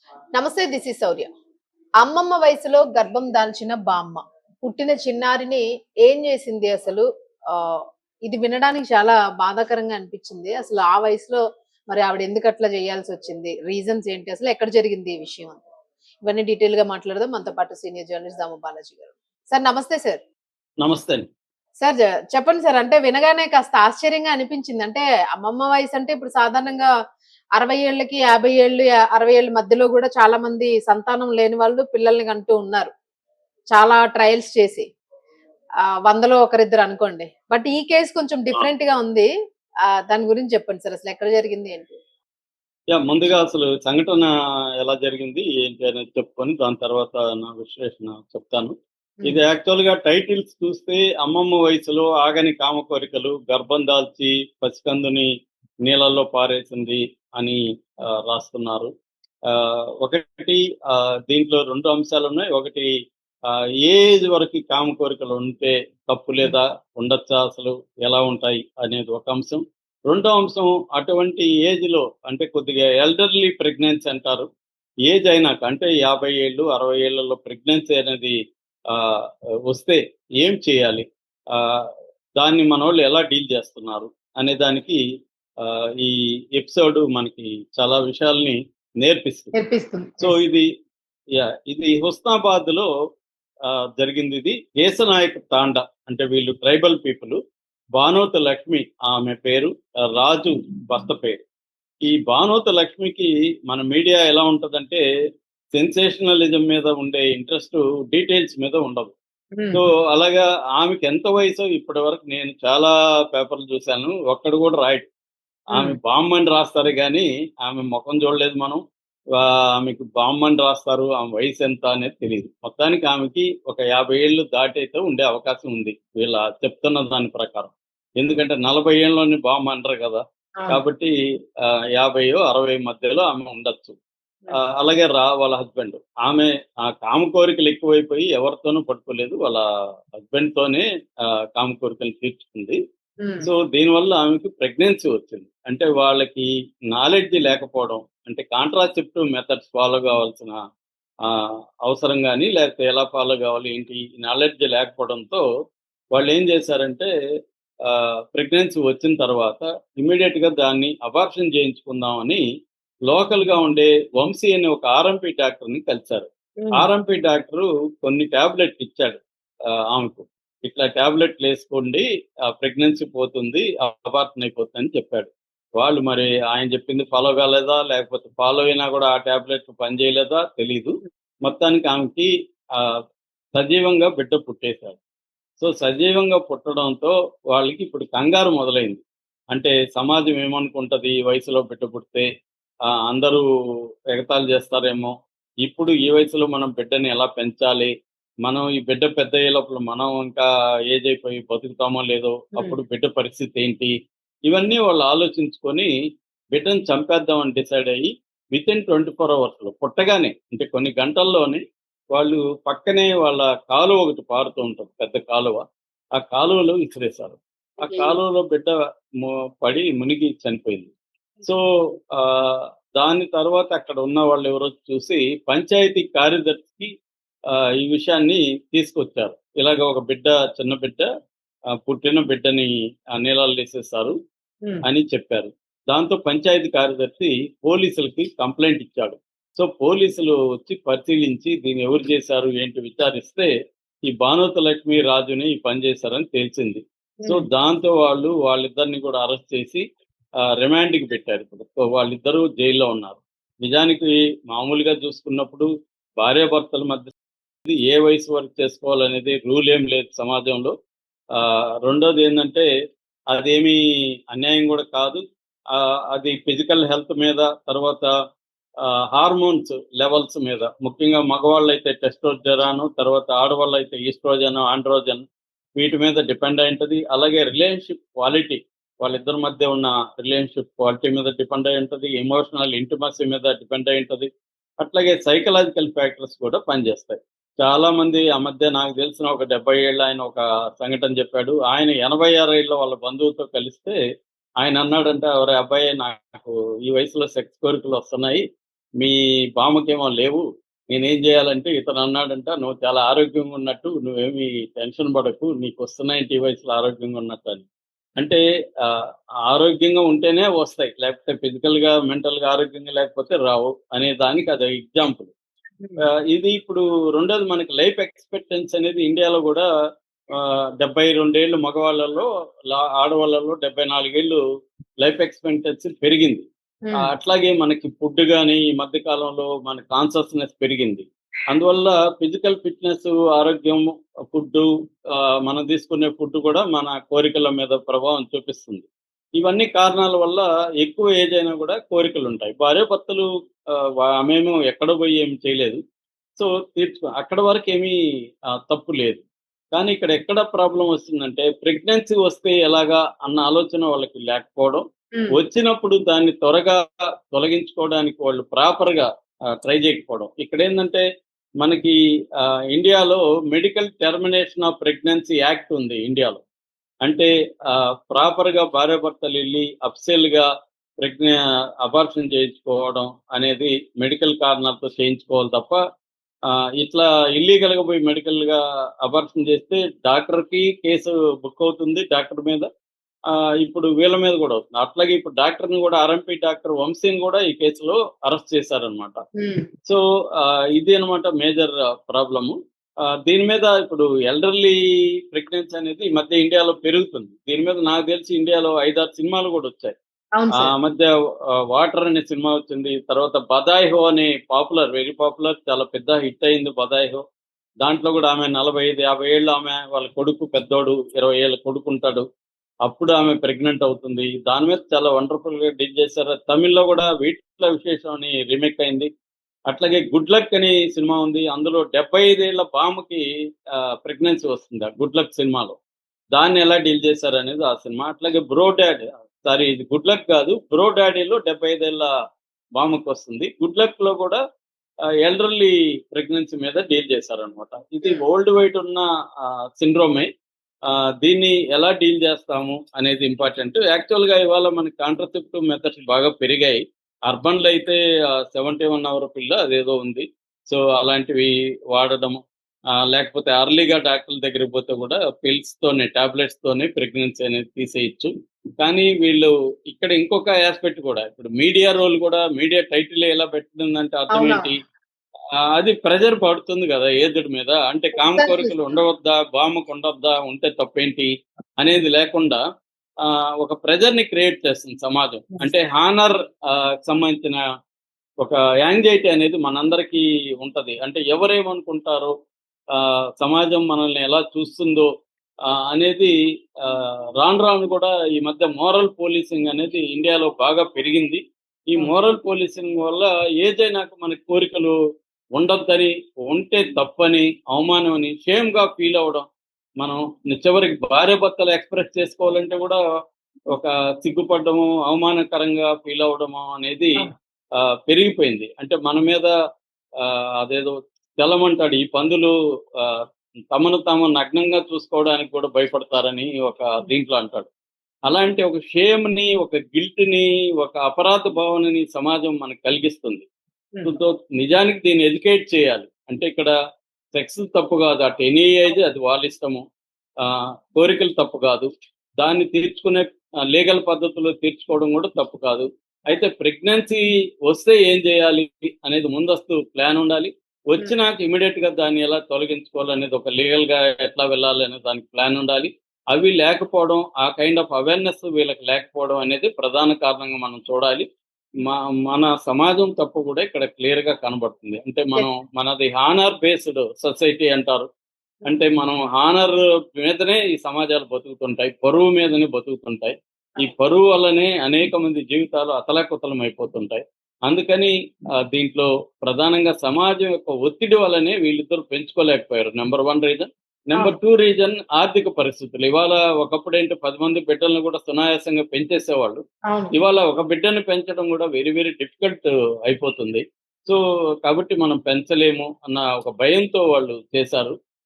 నమస్తే, this is శౌర్య. అమ్మమ్మ వయసులో గర్భం దాల్చిన బామ్మ. పుట్టిన చిన్నారిని ఏం చేసింది అసలు? ఆహ్, ఇది వినడానికి చాలా బాధాకరంగా అనిపిచ్చింది. అసలు ఆ వయసులో మరి ఆవిడ ఎందుకట్లా చేయాల్సొచ్చింది? రీజన్స్ ఏంటి? అసలు ఎక్కడ జరిగింది ఈ విషయం అంతా? ఇవన్నీ డీటెయిల్‌గా మాట్లాడదాం. మనతో పాటు సీనియర్ జర్నలిస్ట్ దాము బాలాజీ గారు. సార్ నమస్తే సార్. నమస్తే అండి. సార్ చెప్పండి సార్. అంటే వినగానే కాస్త ఆశ్చర్యంగా అనిపించింది. అంటే అమ్మమ్మ వయసంటే ఇప్పుడు సాధారణంగా 60 ఏళ్ళకి, 50 ఏళ్ళు, 60 ఏళ్ళ మధ్యలో గూడా చాలా మంది సంతానం లేని వాళ్ళు పిల్లల్ని కంటూ ఉన్నారు. చాలా ట్రయల్స్ చేసి. 100లో ఒకరిద్దరు అనుకోండి. బట్ ఈ కేస్ కొంచెం ఆ! డిఫరెంట్‌గా ఉంది. దాని గురించి చెప్పండి సార్. అసలు ఎక్కడ జరిగింది ఏంటి? ముందుగా అసలు సంఘటన ఎలా జరిగింది, ఏంటి అనేది చెప్పుకొని దాని తర్వాత నా విశ్లేషణ చెప్తాను. హ్మ్. ఇది యాక్చువల్‌గా టైటిల్స్ చూస్తే 'అమ్మమ్మ వయసులో ఆగని కామ కోరికలు, గర్భం దాల్చి పసికందుని నీళ్ళల్లో పారేసింది' అని రాస్తున్నారు. ఒకటి దీంట్లో 2 అంశాలున్నాయి. ఒకటి ఏ ఏజ్ వరకు కామ కోరికలు ఉంటే తప్పు హ్మ్. లేదా? ఉండొచ్చా అసలు? ఎలా ఉంటాయి? అనేది ఒక అంశం. రెండో అంశం అటువంటి ఏజ్‌లో అంటే కొద్దిగా ఎల్డర్లీ ప్రెగ్నెన్సీ అంటారు. ఏజ్ అయినాక అంటే 50 ఏళ్ళు, 60 ఏళ్లలో ప్రెగ్నెన్సీ అనేది ఆహ్, వస్తే ఏం చేయాలి? ఆహ్, దాన్ని మనోళ్ళు ఎలా డీల్ చేస్తున్నారు? అనే దానికి ఈ ఎపిసోడ్ మనకి చాలా విషయాల్ని నేర్పిస్తుంది. నేర్పిస్తుంది. So, yes. ఇది హుస్నాబాద్‌లో జరిగిందిది. ఏసనాయక్ తాండా అంటే వీళ్ళు ట్రైబల్ పీపుల్. బానోతు లక్ష్మి ఆమె పేరు. రాజు భర్త పేరు. ఈ బానోతు లక్ష్మికి మన మీడియా ఎలా ఉంటదంటే, సెన్సేషనలిజం మీద ఉండే ఇంట్రెస్టు డీటెయిల్స్ మీద ఉండదు. హ్మ్. సో, అలాగా ఆమెకెంత వయసో ఇప్పటి వరకు నేను చాలా పేపర్‌లు చూసాను. ఒక్కడు కూడా రాయడు. ఆమె హ్మ్. బామ్మని రాస్తారు గానీ, ఆమె మొఖం చూడలేదు మనం. ఆమెకు బామ్మని రాస్తారు. ఆమె వయసెంత అనేది తెలీదు. మొత్తానికి ఆమెకి ఒక 50 ఏళ్ళు దాటైతే ఉండే అవకాశం ఉంది. వీళ్ళ చెప్తున్న దాని ప్రకారం. ఎందుకంటే 40 ఏళ్ళలోని బామ్మ అనరు గదా! అవును. కాబట్టి 50 60 మధ్యలో ఆమె ఉండొచ్చు. హ్మ్. అలాగే వాళ్ళ హస్బెండ్. ఆమె కామ కోరికలు ఎక్కువైపోయి ఎవరితోనూ పడుకోలేదు. వాళ్ళ హస్బెండ్‌తోనే కామ కోరికలు తీర్చుకుంది. హ్మ్. సో, దీనివల్ల ఆమెకి ప్రెగ్నెన్సీ వచ్చింది. అంటే వాళ్ళకి నాలెడ్జ్ లేకపోవడం, అంటే కాంట్రాసెప్టివ్ మెథడ్స్ ఫాలో కావాల్సిన ఆహ్, అవసరం గాని, లేకపోతే ఎలా ఫాలో కావాలి ఏంటి నాలెడ్జ్ లేకపోవడంతో వాళ్ళేం చేశారంటే ప్రెగ్నెన్సీ వచ్చిన తర్వాత ఇమ్మీడియేట్‌గా దాన్ని అబార్షన్ చేయించుకుందామని లోకల్‌గా ఉండే వంశీ అనే ఒక ఆర్ఎంపీ డాక్టర్‌ని కలిసారు. హ్మ్. ఆర్ఎంపీ డాక్టరు కొన్ని టాబ్లెట్లు ఇచ్చాడు ఆమెకు. ఇట్లా టాబ్లెట్‌లేసుకోండి ప్రెగ్నెన్సీ పోతుంది, అబార్షన్ అయిపోతుందని చెప్పాడు. వాళ్ళు మరి ఆయన చెప్పింది ఫాలో కాలేదా? లేకపోతే ఫాలో అయినా కూడా ఆ టాబ్లెట్లు పనిచేయలేదా తెలీదు. మొత్తానికి ఆమెకి ఆహ్, సజీవంగా బిడ్డ పుట్టేసాడు. సో, సజీవంగా పుట్టడంతో వాళ్ళకి ఇప్పుడు కంగారు మొదలైంది. అంటే సమాజం ఏమనుకుంటది ఈ వయసులో బిడ్డ పుడితే? అందరూ ఎగతాళి చేస్తారేమో! ఇప్పుడు ఈ వయసులో మనం బిడ్డని ఎలా పెంచాలి? మనం ఈ బిడ్డ పెద్దయ్యే లోపల మనం ఇంకా ఏజ్ అయిపోయి బతుకుతామో లేదో, హ్మ్. అప్పుడు బిడ్డ పరిస్థితి ఏంటి? ఇవన్నీ వాళ్ళు ఆలోచించుకొని బిడ్డని చంపేద్దామని డిసైడ్ అయ్యి వితిన్ 24 అవర్స్‌లో పుట్టగానే అంటే కొన్ని గంటల్లోనే వాళ్ళు పక్కనే వాళ్ళ కాలువ ఒకటి పారుతూ ఉంటది. పెద్ద కాలువ. ఆ కాలువలో విసిరేశారు. ఆ అయ్యయ్యో! కాలువలో బిడ్డ ము పడి మునిగి చనిపోయింది. సో, ఆహ్, దాని తర్వాత అక్కడ ఉన్న వాళ్ళెవరో చూసి పంచాయతీ కార్యదర్శికి ఈ విషయాన్ని తీసుకొచ్చారు. ఇలాగ ఒక బిడ్డ చిన్న బిడ్డ పుట్టిన బిడ్డని నీళ్ళల్లో ఎసేశారు హ్మ్. అని చెప్పారు. దాంతో పంచాయతీ కార్యదర్శి పోలీసులకి కంప్లెయింట్ ఇచ్చాడు. సో, పోలీసులు వచ్చి పరిశీలించి దీన్ని ఎవరు చేశారు ఏంటి విచారిస్తే ఈ భానుత లక్ష్మి రాజుని ఈ పని చేశారని తేల్చింది. సో, హ్మ్. దాంతో వాళ్ళిద్దరిని కూడా అరెస్ట్ చేసి రిమాండ్‌కి పెట్టారు ఇప్పుడు. సో, వాళ్ళిద్దరూ జైల్‌లో ఉన్నారు. నిజానికి మామూలుగా చూసుకున్నప్పుడు భార్యాభర్తల మధ్య ఏ వయసు వరకు చేసుకోవాలనేది రూల్ ఏం లేదు సమాజంలో. రెండోదేందంటే అదేమీ అన్యాయం గూడా కాదు. అది ఫిజికల్ హెల్త్ మీద తర్వాత హార్మోన్స్ లెవెల్స్ మీద ముఖ్యంగా మగవాళ్ళైతే టెస్టోస్టెరాన్ తర్వాత ఆడవాళ్ళైతే ఈస్ట్రోజన్, ఆండ్రోజన్ వీటి మీద డిపెండ్ అయి ఉంటది. అలాగే రిలేషన్‌షిప్ క్వాలిటీ వాళ్ళిద్దరి మధ్య ఉన్న రిలేషన్‌షిప్ క్వాలిటీ మీద డిపెండ్ అయి ఉంటది. ఎమోషనల్ ఇంటిమసీ మీద డిపెండ్ అయి ఉంటది. అట్లాగే సైకలాజికల్ ఫ్యాక్టర్స్ కూడా పనిచేస్తాయి. చాలా మంది ఆ మధ్య నాకు తెలిసిన ఒక 70 ఏళ్ల ఆయన ఒక సంఘటన చెప్పాడు. ఆయన 86 ఏళ్ల వాళ్ళ బంధువుతో కలిస్తే ఆయన అన్నాడంట, "ఒరేయ్ అబ్బాయి నాకు ఈ వయసులో సెక్స్ కోరికలు వస్తున్నాయి. మీ బామ్మకేమో లేవు. నేనేం చేయాలంటే ఇతను అన్నాడంట, "నువ్వు చాలా ఆరోగ్యంగా ఉన్నట్టు, నువ్వేమి టెన్షన్ పడకు. నీకు వస్తున్నాయేంటి ఈ వయసులో ఆరోగ్యంగా ఉన్నట్టు" అని. అంటే ఆహ్, ఆరోగ్యంగా ఉంటేనే వస్తాయి. లేకపోతే ఫిజికల్‌గా, మెంటల్‌గా ఆరోగ్యంగా లేకపోతే రావు అనే దానికి అదో ఎగ్జాంపుల్. ఇది ఇప్పుడు రెండోది మనకి లైఫ్ ఎక్స్‌పెక్టెన్సీ అనేది ఇండియాలో గూడా 72 ఏళ్ళు మగవాళ్ళలో, ఆడవాళ్ళలో 74 ఏళ్ళు లైఫ్ ఎక్స్‌పెక్టెన్సీ పెరిగింది. అట్లాగే మనకి ఫుడ్ గాని ఈ మధ్య కాలంలో మన కాన్షియస్‌నెస్ పెరిగింది. అందువల్ల ఫిజికల్ ఫిట్‌నెస్, ఆరోగ్యం, ఫుడ్డు, మనం తీసుకునే ఫుడ్ కూడా మన కోరికల మీద ప్రభావం చూపిస్తుంది. ఇవన్నీ కారణాల వల్ల ఎక్కువ ఏజ్ అయినా కూడా కోరికలుంటాయి. భార్యాభర్తలు ఆమేమో ఎక్కడో పోయి ఏమి చేయలేదు. సో, అక్కడి వరకేమీ తప్పు లేదు. కానీ ఇక్కడ ఎక్కడ ప్రాబ్లమ్ వస్తుందంటే, ప్రెగ్నెన్సీ వస్తే ఎలాగా అన్న ఆలోచన వాళ్ళకి లేకపోవడం. వచ్చినప్పుడు దాన్ని త్వరగా తొలగించుకోవడానికి వాళ్ళు ప్రాపర్‌గా ట్రై చేయకపోవడం. ఇక్కడేందంటే మనకి ఇండియాలో medical termination of pregnancy act ఉంది ఇండియాలో. అంటే ప్రాపర్‌గా భార్యాభర్తలెళ్లి అఫ్సెల్‌గా ప్రెగ్న అబార్షన్ చేయించుకోవడం అనేది మెడికల్ కారణాలతో చేయించుకోవాలి తప్ప, ఇట్లా ఇల్లీగల్‌గా పోయి మెడికల్‌గా అబార్షన్ చేస్తే డాక్టర్‌కి కేసు బుక్ అవుతుంది డాక్టర్ మీద. ఇప్పుడు వీళ్ళ మీద గూడా అవుతుంది. అట్లాగే ఇప్పుడు డాక్టర్‌ని గూడా ఆర్ఎంపీ డాక్టర్ వంశీని గూడా ఈ కేసులో అరెస్ట్ చేశారనమాట. సో, ఇది అన్నమాట మేజర్ ప్రాబ్లము. దీని మీద ఇప్పుడు ఎల్డర్లీ ప్రెగ్నెన్సీ అనేది ఈ మధ్య ఇండియాలో పెరుగుతుంది. దీని మీద నాకు తెలిసి ఇండియాలో 5, 6 సినిమాలు గూడా వచ్చాయి. అవును ఆ సార్. మధ్య 'వాటర్' అనే సినిమా వచ్చింది. తర్వాత 'బదాయి హో' అనే వెరీ పాపులర్, చాలా పెద్ద హిట్ అయింది 'బదాయి హో'. దాంట్లో గూడా ఆమె 45, 50 ఏళ్ళు ఆమె, వాళ్ళ కొడుకు పెద్దోడు, 20 ఏళ్ళ కొడుకుంటాడు. అప్పుడు ఆమె ప్రెగ్నెంట్ అవుతుంది. దాని మీద చాలా వండర్‌ఫుల్‌గా డీల్ చేశారు. తమిళ్‌లో గూడా 'వీటిలో విశేషం' అని రీమేక్ అయింది. అట్లాగే 'గుడ్ లక్' అని సినిమా ఉంది. అందులో 75 ఏళ్ల బామ్మకి ప్రెగ్నెన్సీ వస్తుంది ఆ 'గుడ్ లక్' సినిమాలో. దాన్ని ఎలా డీల్ చేశారనేది ఆ సినిమా. అట్లాగే 'బ్రో డాడ్', సారీ, ఇది 'గుడ్ లక్' కాదు. 'బ్రో డాడీలో' 75 ఏళ్ల బామ్మకొస్తుంది. 'గుడ్ లక్‌లో' కూడా ఎల్డర్లీ ప్రెగ్నెన్సీ మీద డీల్ చేశారనమాట. ఇది వరల్డ్ వైడ్ ఉన్న సిండ్రోమే. దీన్ని ఎలా డీల్ చేస్తాము అనేది ఇంపార్టెంట్. యాక్చువల్‌గా ఇవాళ మనకి కాంట్రాసెప్టివ్ మెథడ్స్ బాగా పెరిగాయి. అర్బన్‌లో అయితే 71 అవర్ పిల్ అదేదో ఉంది. సో, అలాంటివి వాడడం, లేకపోతే ఎర్లీగా డాక్టర్ల దగ్గరికి పోతే కూడా పిల్స్‌తోనే, టాబ్లెట్స్‌తోనే ప్రెగ్నెన్సీ అనేది తీసేయొచ్చు. కానీ వీళ్ళు ఇక్కడ ఇంకొక యాస్పెక్ట్ కూడా, ఇప్పుడు మీడియా రోల్ కూడా, మీడియా టైటిల్ ఎలా పెట్టిందంటే అర్థం అవునవును. ఏంటి? అది ప్రెషర్ పడుతుంది గదా ఏజ్డ్ మీద. అంటే కామ ఎగ్జాక్ట్‌లీ కోరికలు సార్. ఉండవద్దా? బామ్మకు ఉండొద్దా? ఉంటే తప్పేంటి? అనేది లేకుండా ఒక ప్రెషర్‌ని క్రియేట్ చేస్తుంది సమాజం. అంటే హానర్ సంబంధించిన ఒక యాంగ్జైటీ అనేది మనందరికీ ఉంటది. అంటే ఎవరేమనుకుంటారో, సమాజం మనల్ని ఎలా చూస్తుందో అనేది, రాను రాను కూడా ఈ మధ్య మోరల్ పోలీసింగ్ అనేది ఇండియాలో బాగా పెరిగింది. ఈ అవును. మోరల్ పోలీసింగ్ వల్ల ఏజ్ అయినాక మనకి కోరికలు ఉండొద్దని, ఉంటే తప్పని, అవమానం అని, షేమ్‌గా ఫీల్ అవ్వడం. మనం చివరికి భార్యాభర్తలు ఎక్స్‌ప్రెస్ చేసుకోవాలంటే కూడా ఒక సిగ్గుపడ్డము, అవమానకరంగా ఫీల్ అవ్వడము అనేది అవును. పెరిగిపోయింది. అంటే మన మీద అదేదో తెలమంటాడు, ఈ పందులు ఆహ్, తమను తాము నగ్నంగా చూసుకోవడానికి కూడా భయపడతారని ఒక దీంట్లో అంటాడు. అలాంటి ఒక షేమ్‌ని, ఒక గిల్ట్‌ని, ఒక అపరాధ భావనని సమాజం మనకు కలిగిస్తుంది. హ్మ్. సో, నిజానికి దీన్ని ఎడ్యుకేట్ చేయాలి. అంటే ఇక్కడ సెక్స్ తప్పు కాదు. అట్ ఎనీ ఏజ్ అది వాళ్ళ ఇష్టము. కోరికలు తప్పు కాదు. దాన్ని తీర్చుకునే లీగల్ పద్ధతిలో తీర్చుకోవడం కూడా తప్పు కాదు. అయితే ప్రెగ్నెన్సీ వస్తే ఏం చేయాలి అనేది ముందస్తు ప్లాన్ ఉండాలి. హ్మ్. వచ్చినాక ఇమ్మీడియేట్‌గా దాన్ని ఎలా తొలగించుకోవాలనేది, ఒక లీగల్‌గా ఎట్లా వెళ్ళాలి అనే దానికి ప్లాన్ ఉండాలి. అవి లేకపోవడం, ఆ కైండ్ ఆఫ్ అవేర్‌నెస్ వీళ్ళకి లేకపోవడం అనేది ప్రధాన కారణంగా మనం చూడాలి. మ మన సమాజం తప్పు కూడా ఇక్కడ క్లియర్‌గా కనబడుతుంది. అంటే మనది హానర్ బేస్డ్ సొసైటీ అంటారు. అంటే మనం హానర్ మీదనే ఈ సమాజాలు బతుకుతుంటాయి. పరువు మీదనే బతుకుతుంటాయి. ఈ పరువు వల్లనే అనేక మంది జీవితాలు అతలాకుతలం అయిపోతుంటాయి. అందుకని దీంట్లో ప్రధానంగా సమాజం యొక్క ఒత్తిడి వల్లనే వీళ్ళిద్దరూ పెంచుకోలేకపోయారు. Number 1 reason. నంబర్ అవును. 2 రీజన్ ఆర్థిక పరిస్థితులు. ఇవాళ ఒకప్పుడేంటి 10 మంది బిడ్డలను కూడా సునాయాసంగా పెంచేసేవాళ్ళు. అవును. ఇవాళ ఒక బిడ్డని పెంచడం కూడా వెరీ వెరీ డిఫికల్ట్ అయిపోతుంది. సో, కాబట్టి మనం పెంచలేము అన్న ఒక భయంతో వాళ్ళు చేశారు.